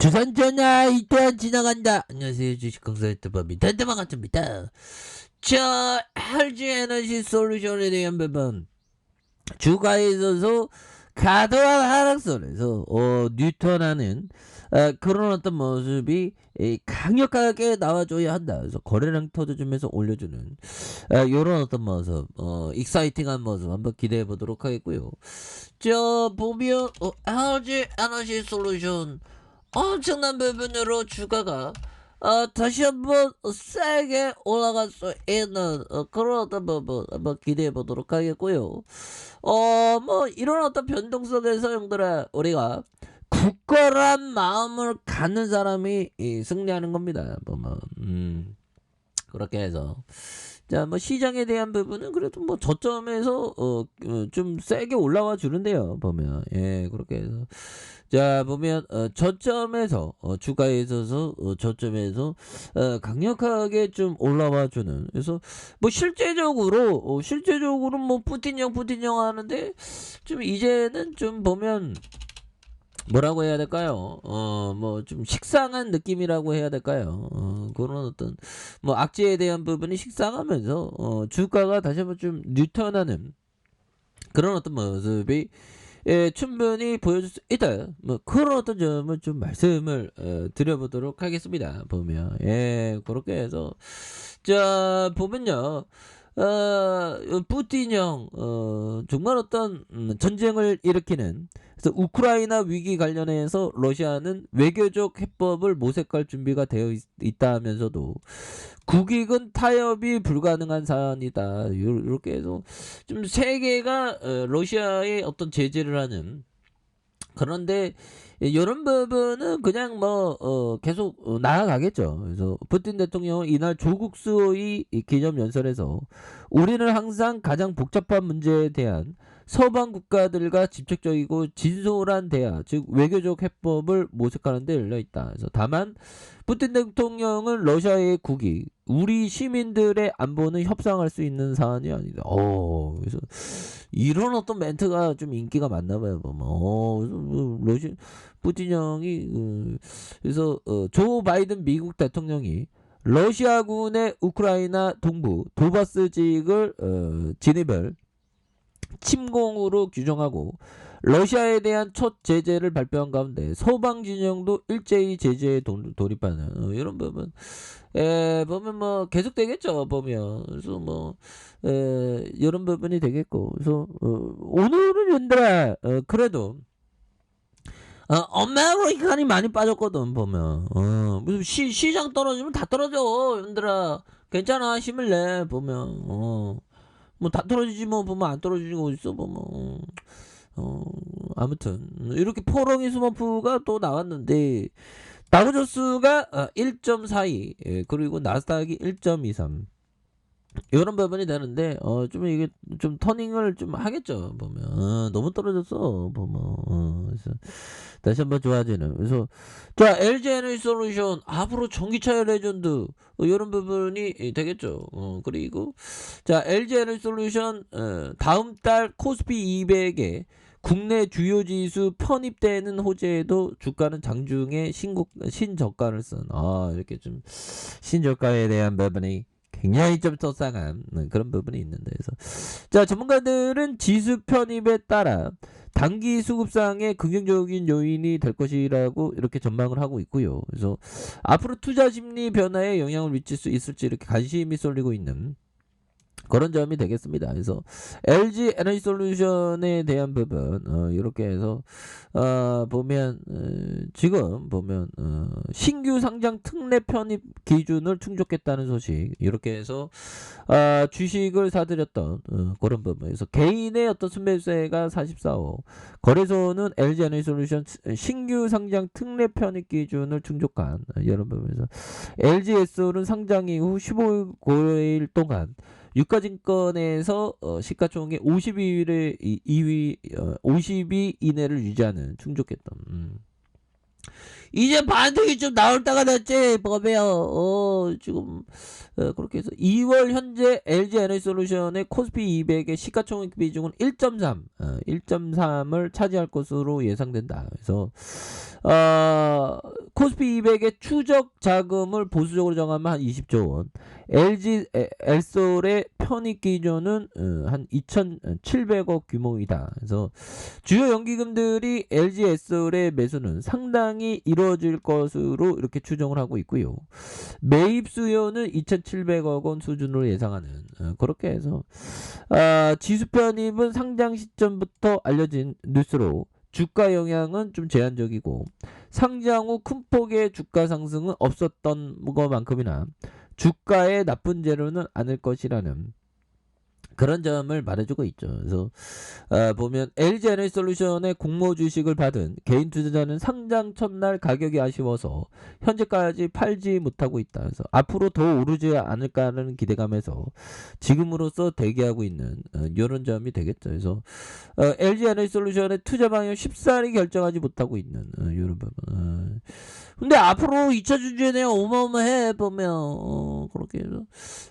주산전화 이 또한 지나간다. 안녕하세요, 주식강사 유튜버입니다. 단단한 같습니다. 자, LG 에너지 솔루션에 대한 부분, 주가에 있어서 과도한 하락선에서 뉴턴하는 그런 어떤 모습이 강력하게 나와줘야 한다. 그래서 거래량 터져주면서 올려주는 이런 어떤 모습, 익사이팅한 모습 한번 기대해 보도록 하겠고요. 자, 보면 LG 에너지 솔루션 엄청난 부분으로 주가가 다시 한번 세게 올라갈 수 있는 그런 어떤 부분 한번 기대해 보도록 하겠고요. 뭐 이런 어떤 변동 속에서 형들아, 우리가 굳건한 마음을 갖는 사람이 승리하는 겁니다. 보면 그렇게 해서 자, 뭐 시장에 대한 부분은 그래도 뭐 저점에서 좀 세게 올라와 주는데요. 보면 그렇게 해서 자, 보면 저점에서 주가에 있어서 저점에서 강력하게 좀 올라와 주는. 그래서 뭐 실제적으로 뭐 푸틴형 하는데 좀 이제는 좀 보면 뭐라고 해야 될까요? 뭐 좀 식상한 느낌이라고 해야 될까요? 그런 어떤 뭐 악재에 대한 부분이 식상하면서 주가가 다시 한번 좀 뉴턴하는 그런 어떤 모습이 충분히 보여줄 수 있다. 뭐 그런 어떤 점을 좀 말씀을 드려보도록 하겠습니다. 보면 그렇게 해서 자, 보면요. 푸틴형 정말 어떤 전쟁을 일으키는, 그래서 우크라이나 위기 관련해서 러시아는 외교적 해법을 모색할 준비가 되어 있다 하면서도 국익은 타협이 불가능한 사안이다. 이렇게 해서 좀 세계가 러시아의 어떤 제재를 하는, 그런데 이런 부분은 그냥 뭐 계속 나아가겠죠. 그래서 푸틴 대통령은 이날 조국 수호의 기념 연설에서 우리는 항상 가장 복잡한 문제에 대한 서방 국가들과 직접적이고 진솔한 대화, 즉 외교적 해법을 모색하는 데 열려 있다. 그래서 다만 푸틴 대통령은 러시아의 국익, 우리 시민들의 안보는 협상할 수 있는 사안이 아니다. 그래서 이런 어떤 멘트가 좀 인기가 많나 봐요. 그래서 뭐 푸틴 형이 그래서 조 바이든 미국 대통령이 러시아군의 우크라이나 동부 도바스 지역을 진입을 침공으로 규정하고 러시아에 대한 첫 제재를 발표한 가운데 서방 진영도 일제히 제재에 돌입하는 이런 부분 보면 뭐 계속되겠죠. 보면 그래서 뭐 이런 부분이 되겠고, 그래서 오늘은 연달아 그래도 아메리칸이 많이 빠졌거든. 보면 무슨 시장 떨어지면 다 떨어져. 연들아 괜찮아, 힘을 내. 보면 뭐 다 떨어지지 뭐. 보면 안 떨어지는 거 어딨어. 보면 아무튼 이렇게 포롱이 스머프가 또 나왔는데 다우조스가 1.42 그리고 나스닥이 1.23 이런 부분이 되는데 좀 이게 좀 터닝을 좀 하겠죠. 보면 너무 떨어졌어. 보면 그래서 다시 한번 좋아지는. 그래서 자, LG 에너지 솔루션 앞으로 전기차의 레전드 이런 부분이 되겠죠. 그리고 자, LG 에너지 솔루션 다음 달 코스피 200에 국내 주요 지수 편입되는 호재에도 주가는 장중에 신저가를 쓴 이렇게 좀 신저가에 대한 부분이 굉장히 좀 속상한 그런 부분이 있는데, 그래서 자, 전문가들은 지수 편입에 따라 단기 수급상의 긍정적인 요인이 될 것이라고 이렇게 전망을 하고 있고요. 그래서 앞으로 투자 심리 변화에 영향을 미칠 수 있을지 이렇게 관심이 쏠리고 있는 그런 점이 되겠습니다. 그래서 LG 에너지 솔루션에 대한 부분 이렇게 해서 보면 지금 보면 신규 상장 특례 편입 기준을 충족했다는 소식, 이렇게 해서 주식을 사들였던 그런 부분에서 개인의 어떤 순매수세가 44억, 거래소는 LG 에너지 솔루션 신규 상장 특례 편입 기준을 충족한 이런 부분에서 LG에서는 상장 이후 15일 동안 유가증권에서 시가총액 50위 이내를 유지하는 충족했던. 이제 반등이 좀 나올 때가 됐지. 보면 지금 그렇게 해서 2월 현재 LG 에너지 솔루션의 코스피 200의 시가총액 비중은 1.3을 차지할 것으로 예상된다. 그래서 S&P 200의 추적 자금을 보수적으로 정하면 한 20조 원. LG 엘솔의 편입 기준은 한 2,700억 규모이다. 그래서 주요 연기금들이 LG 엘솔의 매수는 상당히 이루어질 것으로 이렇게 추정을 하고 있고요. 매입 수요는 2,700억 원 수준으로 예상하는 그렇게 해서 지수 편입은 상장 시점부터 알려진 뉴스로 주가 영향은 좀 제한적이고 상장 후 큰 폭의 주가 상승은 없었던 것만큼이나 주가에 나쁜 재료는 않을 것이라는 그런 점을 말해주고 있죠. 그래서 보면 LG 에너지솔루션의 공모 주식을 받은 개인 투자자는 상장 첫날 가격이 아쉬워서 현재까지 팔지 못하고 있다. 그래서 앞으로 더 오르지 않을까라는 기대감에서 지금으로서 대기하고 있는 이런 점이 되겠죠. 그래서 LG 에너지솔루션의 투자 방향 쉽사리 결정하지 못하고 있는 이런 부분. 근데 앞으로 2차 주주에 대한 어마어마해 보면 그렇게 해서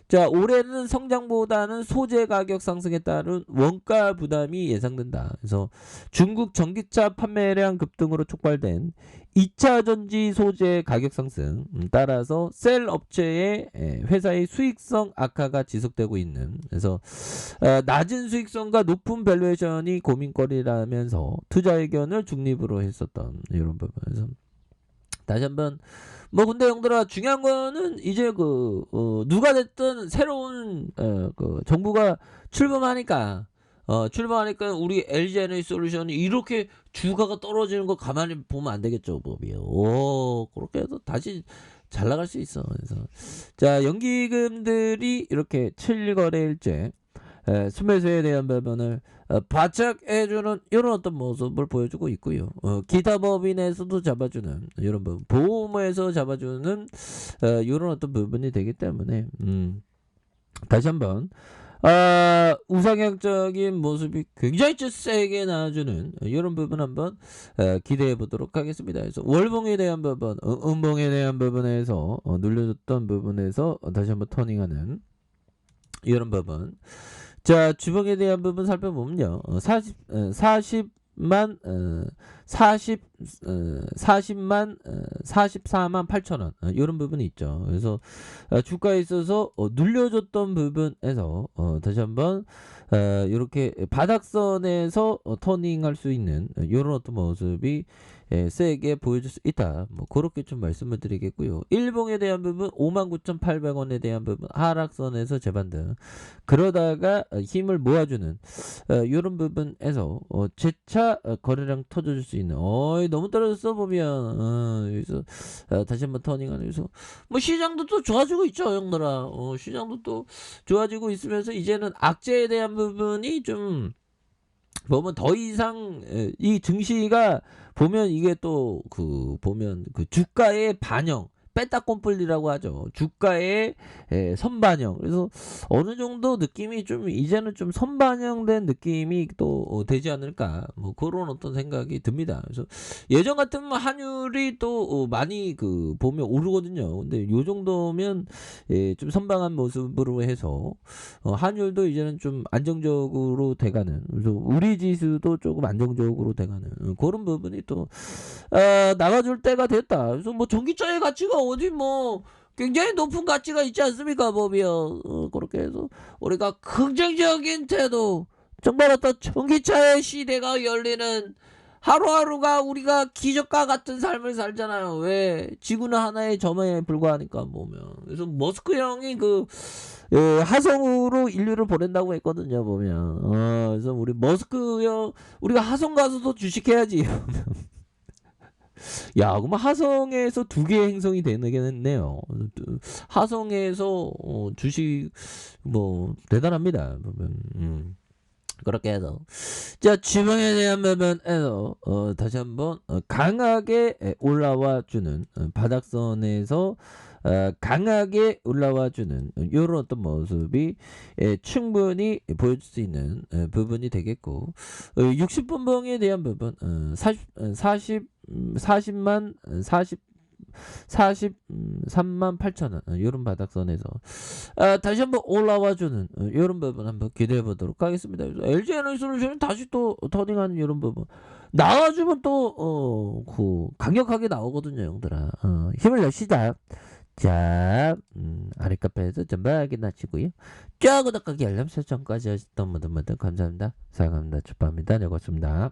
자 올해는 성장보다는 소재 가격 상승에 따른 원가 부담이 예상된다. 그래서 중국 전기차 판매량 급등으로 촉발된 2차 전지 소재 가격 상승 따라서 셀 업체의 회사의 수익성 악화가 지속되고 있는 그래서 낮은 수익성과 높은 밸류에이션이 고민거리라면서 투자 의견을 중립으로 했었던 이런 부분에서 다시 한번 근데 형들아 중요한 거는 이제 누가 됐든 새로운 그 정부가 출범하니까 우리 LG 에너지 솔루션이 이렇게 주가가 떨어지는 거 가만히 보면 안 되겠죠, 법이요. 그렇게 해서 다시 잘 나갈 수 있어. 그래서 자 연기금들이 이렇게 7거래일째 순매수에 대한 부분을 바짝 해주는 이런 어떤 모습을 보여주고 있고요. 기타 법인에서도 잡아주는 이런 부분, 보험에서 잡아주는 이런 어떤 부분이 되기 때문에 다시 한번 우상향적인 모습이 굉장히 세게 나와주는 이런 부분 한번 기대해 보도록 하겠습니다. 그래서 월봉에 대한 부분, 음봉에 대한 부분에서 눌려줬던 부분에서 다시 한번 터닝하는 이런 부분. 자, 주봉에 대한 부분 살펴보면요. 44만 44만 8천 원 이런 부분이 있죠. 그래서 주가에 있어서 눌려줬던 부분에서 다시 한번 이렇게 바닥선에서 터닝할 수 있는 이런 어떤 모습이 세게 보여줄 수 있다. 그렇게 좀 말씀을 드리겠고요. 일봉에 대한 부분 59,800원에 대한 부분 하락선에서 재반등 그러다가 힘을 모아주는 이런 부분에서 재차 거래량 터져줄 수 있는 너무 떨어졌어 보면 여기서 다시 한번 터닝하는 그래서 시장도 또 좋아지고 있죠 형들아. 시장도 또 좋아지고 있으면서 이제는 악재에 대한 부분이 좀 보면 더 이상 이 증시가 보면 이게 또 보면 주가의 반영 빼따꼼뿔리라고 하죠. 주가의 선반영. 그래서 어느 정도 느낌이 좀 이제는 좀 선반영된 느낌이 또 되지 않을까. 그런 어떤 생각이 듭니다. 그래서 예전 같으면 환율이 또 많이 보면 오르거든요. 근데 요 정도면 좀 선방한 모습으로 해서 환율도 이제는 좀 안정적으로 돼가는. 그래서 우리 지수도 조금 안정적으로 돼가는 그런 부분이 또 나가줄 때가 됐다. 그래서 전기차의 가치가 어디 굉장히 높은 가치가 있지 않습니까, 법이요. 그렇게 해서 우리가 긍정적인 태도, 정말 어떤 전기차의 시대가 열리는 하루하루가 우리가 기적과 같은 삶을 살잖아요. 왜? 지구는 하나의 점에 불과하니까 보면. 그래서 머스크 형이 하성으로 인류를 보낸다고 했거든요, 보면. 그래서 우리 머스크 형, 우리가 하성 가서도 주식해야지. 야, 그럼 하성에서 2개의 행성이 되겠네요. 하성에서 주식 대단합니다. 보면 그렇게 해서 자 지방에 대한 부분에서 다시 한번 강하게 올라와 주는 바닥선에서 강하게 올라와 주는 이런 어떤 모습이 충분히 보여줄 수 있는 부분이 되겠고 60분봉에 대한 부분 40만 43,800,000원 요런 바닥선에서 다시 한번 올라와주는 요런 부분 한번 기대해 보도록 하겠습니다. 그래서 LG에너지솔루션이 다시 또 터닝하는 요런 부분 나와주면 또 강력하게 나오거든요, 형들아. 힘을 내시자. 자, 아래 카페에서 전부 확인하시고요. 쫙 구독하기 알람 설정까지 하셨던 모든 분들 감사합니다. 사랑합니다. 축복합니다. 네, 고맙습니다.